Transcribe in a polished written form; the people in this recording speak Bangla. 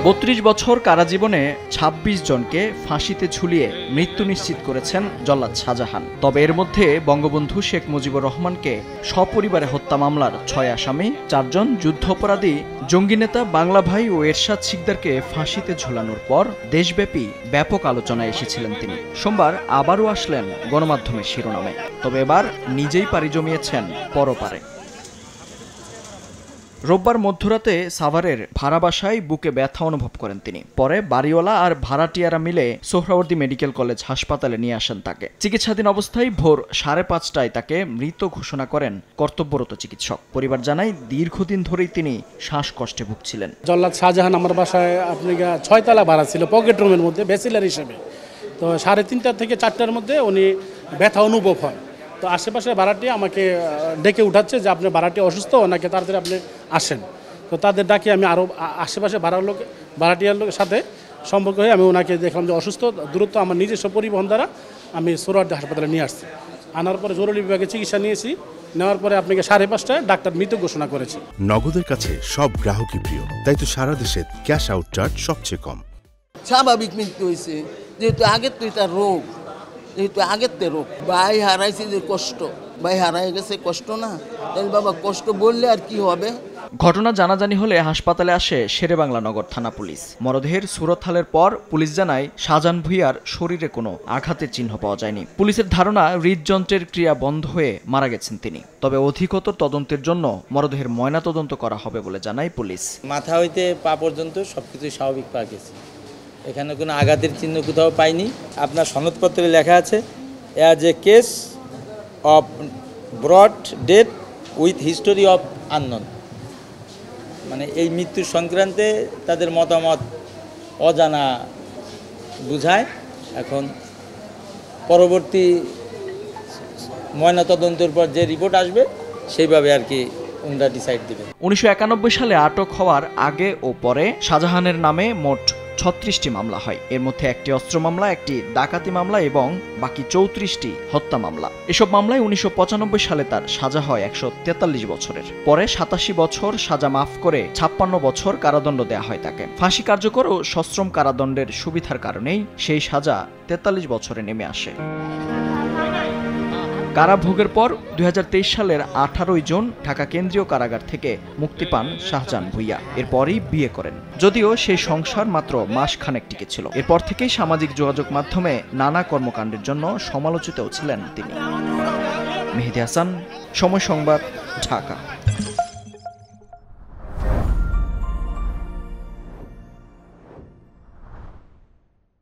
৩২ বছর কারাজীবনে ২৬ জনকে ফাঁসিতে ঝুলিয়ে মৃত্যু নিশ্চিত করেছেন জল্লাদ শাহজাহান। তবে এর মধ্যে বঙ্গবন্ধু শেখ মুজিবুর রহমানকে সপরিবারে হত্যা মামলার ৬ আসামি, ৪ জন যুদ্ধাপরাধী, জঙ্গি নেতা বাংলা ভাই ও এরশাদ শিকদারকে ফাঁসিতে ঝুলানোর পর দেশব্যাপী ব্যাপক আলোচনায় এসেছিলেন তিনি। সোমবার আবারও আসলেন গণমাধ্যমের শিরোনামে। তবে এবার নিজেই পাড়ি জমিয়েছেন পরপারে। রোববার মধ্যরাতে সাভারের ভাড়া বাসায় বুকে ব্যথা অনুভব করেন তিনি। পরে বাড়িওয়ালা আর ভাড়াটিয়ারা মিলে সোহরাওয়ার্দী মেডিকেল কলেজ হাসপাতালে নিয়ে আসেন তাকে। চিকিৎসাধীন অবস্থায় ভোর ৫:৩০টায় তাকে মৃত ঘোষণা করেন কর্তব্যরত চিকিৎসক। পরিবার জানায় দীর্ঘদিন ধরেই তিনি শ্বাসকষ্টে ভুগছিলেন। জল্লাদ শাহজাহান আমার বাসায় ৬ তলা ভাড়া ছিল, পকেট রুমের মধ্যে ব্যাচেলার হিসেবে। তো ৩:৩০ থেকে ৪টার মধ্যে উনি ব্যথা অনুভব হয়। তো আশেপাশে ভাড়াটি আমাকে ডেকে উঠাচ্ছে যে আপনি ভাড়াটি অসুস্থ, ওনাকে তাড়াতাড়ি আপনি আসেন। তো তাদের ডাকে আমি আরও আশেপাশে ভাড়াটিয়ার লোকের সাথে সম্পর্ক হয়ে আমি ওনাকে দেখলাম যে অসুস্থ। দূরত্ব আমার নিজস্ব পরিবহন দ্বারা আমি সোহরাওয়ার্দী হাসপাতালে নিয়ে আসছি। আনার পরে জরুরি বিভাগে চিকিৎসা নিয়েছি। নেওয়ার পরে আপনাকে ৫:৩০টায় ডাক্তার মৃত ঘোষণা করেছে। নগদের কাছে সব গ্রাহকই প্রিয়, তাই তো সারা দেশে ক্যাশ আউট চার্জ সবচেয়ে কম। স্বাভাবিক মৃত্যু হয়েছে, যেহেতু আগের তো এটা রোগ, যেহেতু আগের তো রোগ। ভাই হারাইছে যে কষ্ট, ভাই হারাই গেছে কষ্ট না, তাহলে বাবা কষ্ট বললে আর কি হবে। ঘটনা জানাজানি হলে হাসপাতালে আসে শেরেবাংলা নগর থানা পুলিশ। মরদেহের সুরতহালের পর পুলিশ জানায় শাহজাহান ভূঁইয়ার শরীরে কোনো আঘাতের চিহ্ন পাওয়া যায়নি। পুলিশের ধারণা হৃদযন্ত্রের ক্রিয়া বন্ধ হয়ে মারা গেছেন তিনি। তবে অধিকতর তদন্তের জন্য মরদেহের ময়নাতদন্ত করা হবে বলে জানায় পুলিশ। মাথা হইতে পা পর্যন্ত সবকিছু স্বাভাবিক পাওয়া গেছে, এখানে কোনো আঘাতের চিহ্ন কোথাও পাইনি। আপনার সনদপত্রে লেখা আছে as a case of brought death with history of unknown. মানে এই মৃত্যুর সংক্রান্তে তাদের মতামত অজানা বুঝায়। এখন পরবর্তী ময়নাতদন্তের পর যে রিপোর্ট আসবে সেইভাবে আর কি ওনারা ডিসাইড দেবে। ১৯৯১ সালে আটক হওয়ার আগে ও পরে শাহজাহানের নামে মোট ৩৬টি মামলা হয়। এর মধ্যে একটি অস্ত্র মামলা, একটি ডাকাতি মামলা এবং বাকি ৩৪টি হত্যা মামলা। এসব মামলায় ১৯৯৫ সালে তার সাজা হয় ১৪৩ বছরের। পরে ৮৭ বছর সাজা মাফ করে ৫৬ বছর কারাদণ্ড দেয়া হয় তাকে। ফাঁসি কার্যকর ও সশ্রম কারাদণ্ডের সুবিধার কারণেই সেই সাজা ৪৩ বছরে নেমে আসে। কারাভোগের পর ২০২৩ সালের ১৮ জুন ঢাকা কেন্দ্রীয় কারাগার থেকে মুক্তি পান শাহজাহান ভূঁইয়া। এরপরই বিয়ে করেন, যদিও সেই সংসার মাত্র মাসখানেক টিকেছিল। এরপর থেকেই সামাজিক যোগাযোগ মাধ্যমে নানা কর্মকাণ্ডের জন্য সমালোচিতও ছিলেন তিনি। মেহেদী হাসান, সময় সংবাদ, ঢাকা।